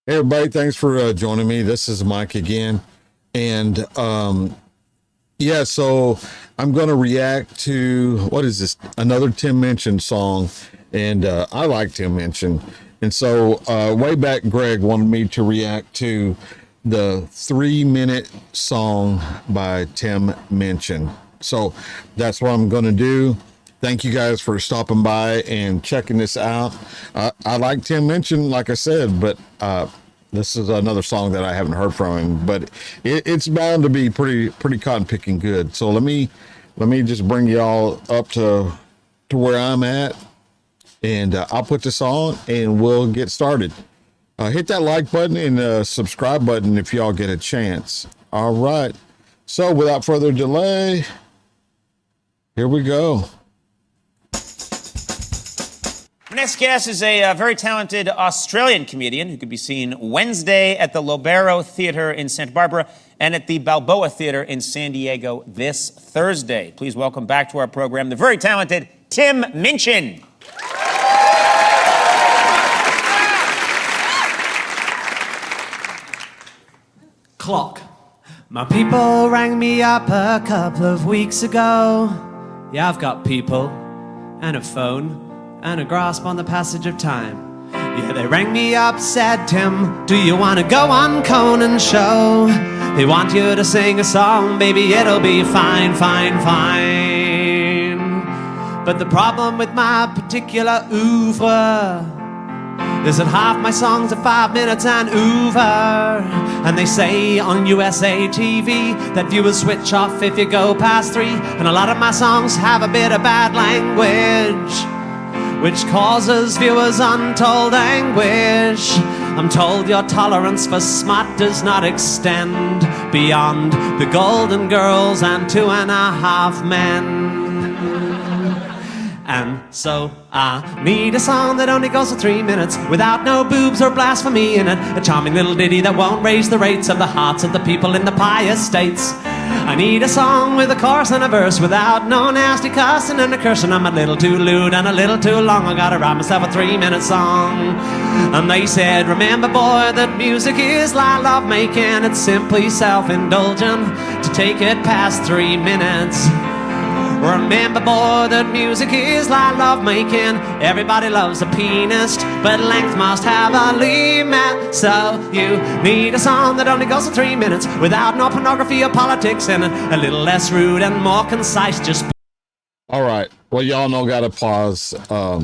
Hey everybody, thanks for joining me. This is Mike again. And yeah, so I'm going to react to what is this? Another Tim Minchin song. And I like Tim Minchin. And so way back, Greg wanted me to react to the 3-minute song by Tim Minchin. So that's what I'm going to do. Thank you guys for stopping by and checking this out. I like Tim Minchin, like I said, but this is another song that I haven't heard from him. But it's bound to be pretty cotton picking good. So let me just bring y'all up to where I'm at, and I'll put this on and we'll get started. Hit that like button and subscribe button if y'all get a chance. All right. So without further delay, here we go. Next guest is a very talented Australian comedian who could be seen Wednesday at the Lobero Theatre in Santa Barbara and at the Balboa Theatre in San Diego this Thursday. Please welcome back to our program the very talented Tim Minchin. Clock. My people rang me up a couple of weeks ago. Yeah, I've got people and a phone and a grasp on the passage of time. Yeah, they rang me up, said, Tim, do you want to go on Conan's show? They want you to sing a song, baby, it'll be fine, fine, fine. But the problem with my particular oeuvre is that half my songs are 5 minutes and over. And they say on USA TV that viewers switch off if you go past 3. And a lot of my songs have a bit of bad language, which causes viewers untold anguish. I'm told your tolerance for smut does not extend beyond the Golden Girls and 2.5 Men. And so I need a song that only goes for 3 minutes, without no boobs or blasphemy in it. A charming little ditty that won't raise the rates of the hearts of the people in the pious states. I need a song with a chorus and a verse, without no nasty cussing and a cursing. I'm a little too lewd and a little too long. I gotta write myself a 3-minute song. And they said, remember boy, that music is like love making. It's simply self-indulgent to take it past 3 minutes. Remember boy, that music is like love making. Everybody loves a pianist, but length must have a limit. So you need a song that only goes for 3 minutes, without no pornography or politics in it. A little less rude and more concise. Just All right. Well, y'all know, got to pause. I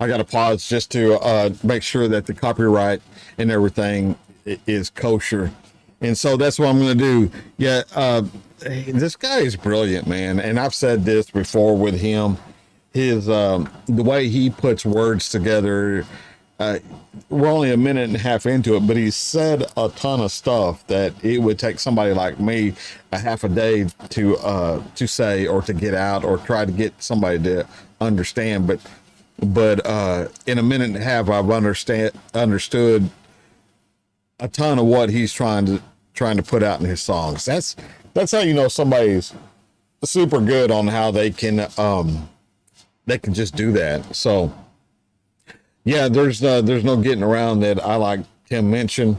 got to pause just to make sure that the copyright and everything is kosher. And so that's what I'm going to do. Yeah, this guy is brilliant, man. And I've said this before with him. His the way he puts words together. We're only a minute and a half into it, but he said a ton of stuff that it would take somebody like me a half a day to say or to get out or try to get somebody to understand. But in a minute and a half, I've understood a ton of what he's trying to put out in his songs. That's how you know somebody's super good on how they can just do that. So yeah, there's no getting around that. I like Tim Minchin,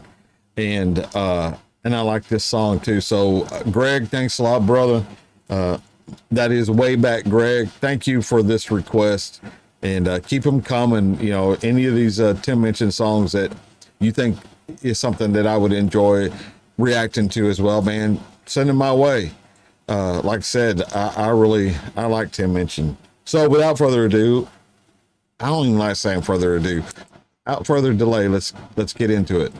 and I like this song too. So Greg, thanks a lot, brother. That is way back, Greg. Thank you for this request, and keep them coming. You know, any of these Tim Minchin songs that you think is something that I would enjoy reacting to as well, man, send them my way. Like I said, I like Tim Minchin. So without further ado, I don't even like saying further ado. Without further delay, let's get into it.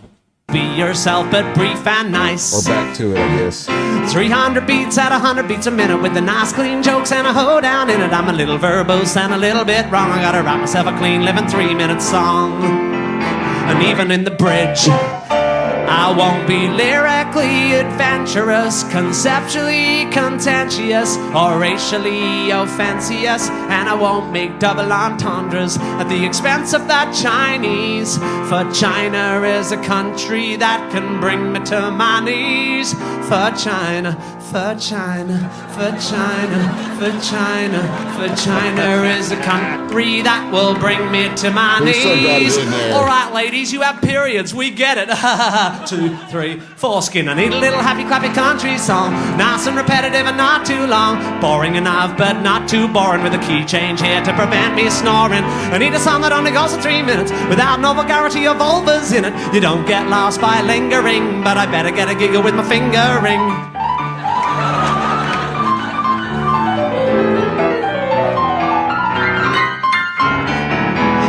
be yourself, but brief and nice. Or back to it, I guess. 300 beats at 100 beats a minute with the nice clean jokes and a hoedown in it. I'm a little verbose and a little bit wrong. I gotta write myself a clean living 3-minute song. And even in the bridge, I won't be lyrically adventurous, conceptually contentious, or racially offensious. and I won't make double entendres at the expense of that Chinese. For China is a country that can bring me to my knees. For China, for China, for China, for China, for China is a country that will bring me to my Who said that knees. in there? All right, ladies, you have periods. We get it. 2, 3, 4 skin. I need a little happy clappy country song. Nice and repetitive and not too long. Boring enough, but not too boring. With a key change here to prevent me snoring. I need a song that only goes for 3 minutes without no vulgarity or vulvas in it. You don't get lost by lingering, but I better get a giggle with my fingering.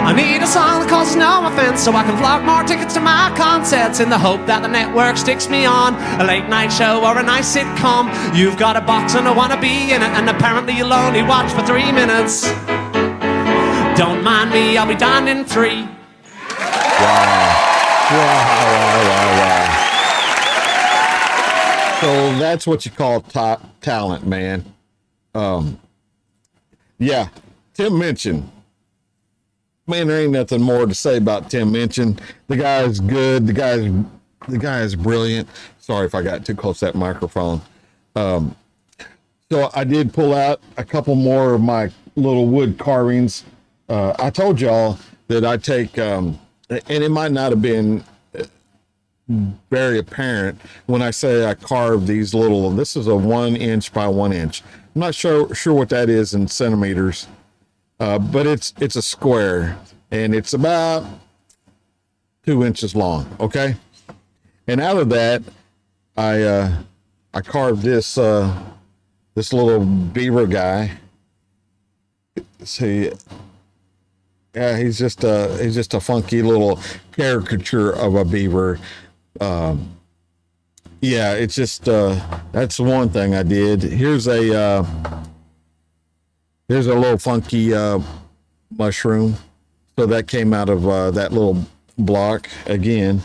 I need a song that causes no offense so I can flog more tickets to my concerts in the hope that the network sticks me on a late night show or a nice sitcom. You've got a box and I want to be in it, and apparently you'll only watch for 3 minutes. Don't mind me, I'll be done in 3. Wow. So that's what you call top talent, man. Yeah, Tim MInchin. Man, there ain't nothing more to say about Tim MInchin. The guy is good. The guy is brilliant. Sorry if I got too close to that microphone. So I did pull out a couple more of my little wood carvings. I told y'all that I take, and it might not have been very apparent when I say I carved these little. This is a 1 inch by 1 inch. I'm not sure what that is in centimeters. But it's a square, and it's about 2 inches long. Okay, and out of that, I carved this little beaver guy. See, yeah, he's just a funky little caricature of a beaver. Yeah, it's just that's one thing I did. Here's a little funky mushroom. So that came out of that little block again.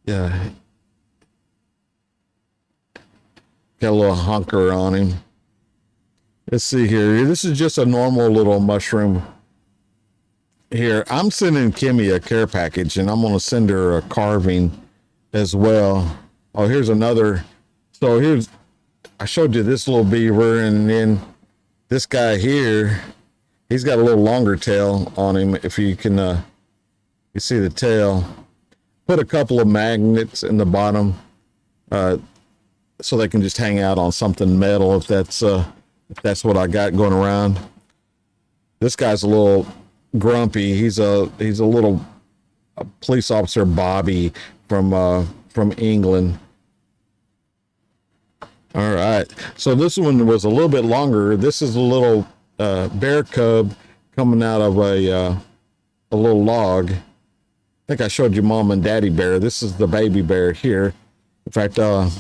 Yeah. Got a little hunker on him. Let's see here. This is just a normal little mushroom. Here, I'm sending Kimmy a care package, and I'm going to send her a carving as well. Oh, here's another. So I showed you this little beaver, and then this guy here, he's got a little longer tail on him. If you can, you see the tail. Put a couple of magnets in the bottom, so they can just hang out on something metal if that's what I got going around. This guy's a little grumpy. He's a little police officer, Bobby from England. All right. So this one was a little bit longer. This is a little bear cub coming out of a little log. I think I showed you Mom and Daddy bear. This is the baby bear here. In fact, I'll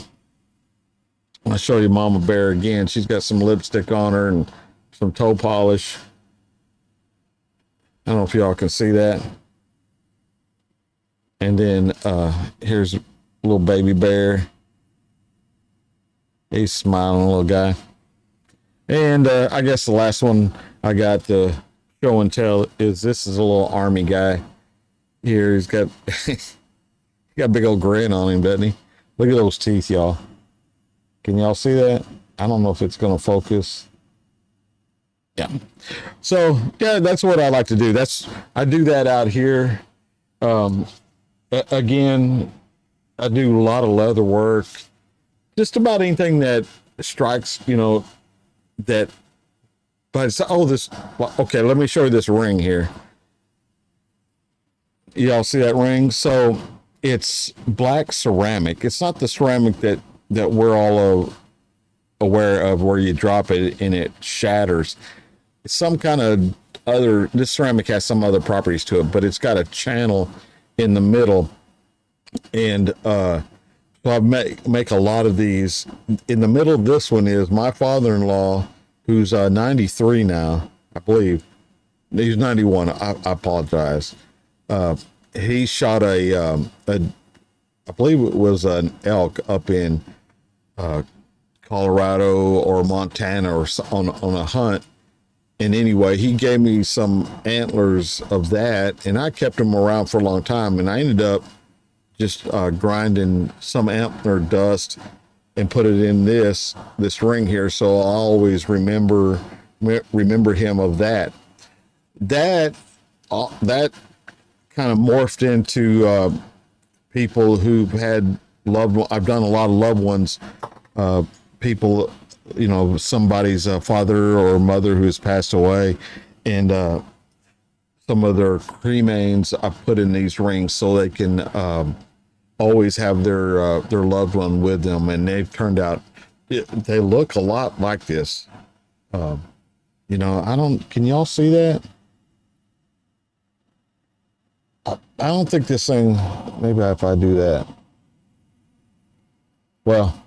show you Mama bear again. She's got some lipstick on her and some toe polish. I don't know if y'all can see that. And then here's a little baby bear. He's smiling, little guy. And I guess the last one I got to show and tell is this is a little army guy. Here he's got he got a big old grin on him, doesn't he? Look at those teeth, y'all. Can y'all see that? I don't know if it's going to focus. Yeah. So yeah, that's what I like to do. I do that out here. Again, I do a lot of leather work. Just about anything that strikes, that. But it's, okay. Let me show you this ring here. Y'all see that ring? So it's black ceramic. It's not the ceramic that we're all aware of, where you drop it and it shatters. It's some kind of other. This ceramic has some other properties to it, but it's got a channel in the middle, and so I make a lot of these. In the middle of this one is my father-in-law, who's 93 now, I believe. He's 91. I apologize. He shot I believe it was an elk up in Colorado or Montana or on a hunt, And anyway, he gave me some antlers of that, and I kept them around for a long time. And I ended up just grinding some antler dust and put it in this ring here, so I'll always remember him of that. That kind of morphed into people who've had loved one. I've done a lot of loved ones, people, somebody's father or mother who has passed away, and some of their cremains I put in these rings so they can always have their loved one with them, and they've turned out. They look a lot like this. Can y'all see that? I don't think this thing, maybe if I do that. Well,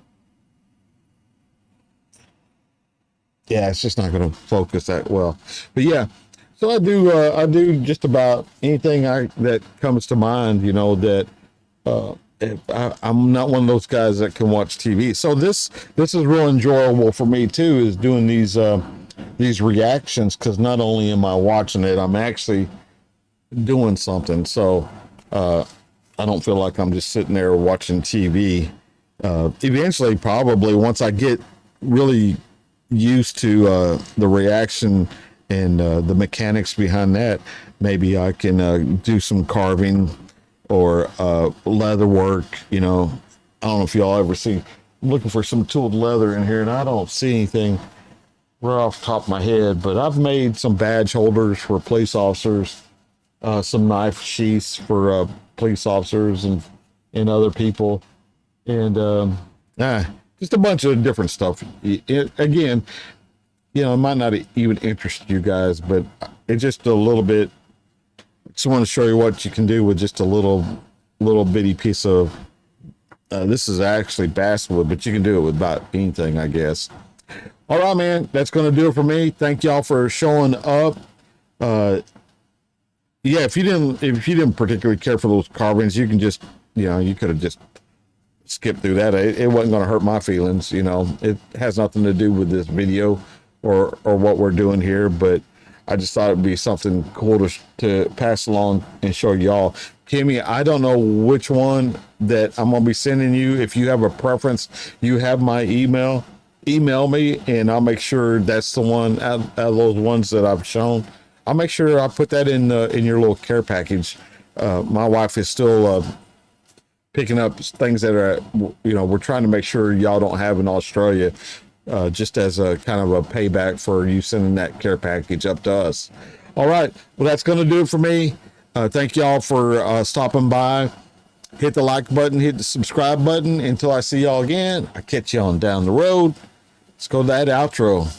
yeah, it's just not going to focus that well. But yeah, so I do just about anything that comes to mind, that I'm not one of those guys that can watch TV. So this is real enjoyable for me too, is doing these reactions, because not only am I watching it, I'm actually doing something. So I don't feel like I'm just sitting there watching TV. Eventually, probably once I get really used to the reaction and the mechanics behind that, maybe I can do some carving or leather work. I don't know if y'all ever see. I'm looking for some tooled leather in here, and I don't see anything right off the top of my head, but I've made some badge holders for police officers, some knife sheaths for police officers and other people, and just a bunch of different stuff. Again, it might not even interest you guys, but it's just a little bit. Just want to show you what you can do with just a little bitty piece of. This is actually basswood, but you can do it with about anything, I guess. All right, man, that's going to do it for me. Thank y'all for showing up. Yeah, if you didn't particularly care for those carvings, you can just, you could have just skipped through that. It wasn't going to hurt my feelings. It has nothing to do with this video or what we're doing here, but I just thought it'd be something cool to pass along and show y'all. Kimmy, I don't know which one that I'm going to be sending you. If you have a preference, you have my email me, and I'll make sure that's the one out of those ones that I've shown. I'll make sure I put that in your little care package. My wife is still picking up things that are, we're trying to make sure y'all don't have in Australia, just as a kind of a payback for you sending that care package up to us. All right. Well, that's going to do it for me. Thank y'all for stopping by. Hit the like button, hit the subscribe button. Until I see y'all again, I catch y'all down the road. Let's go to that outro.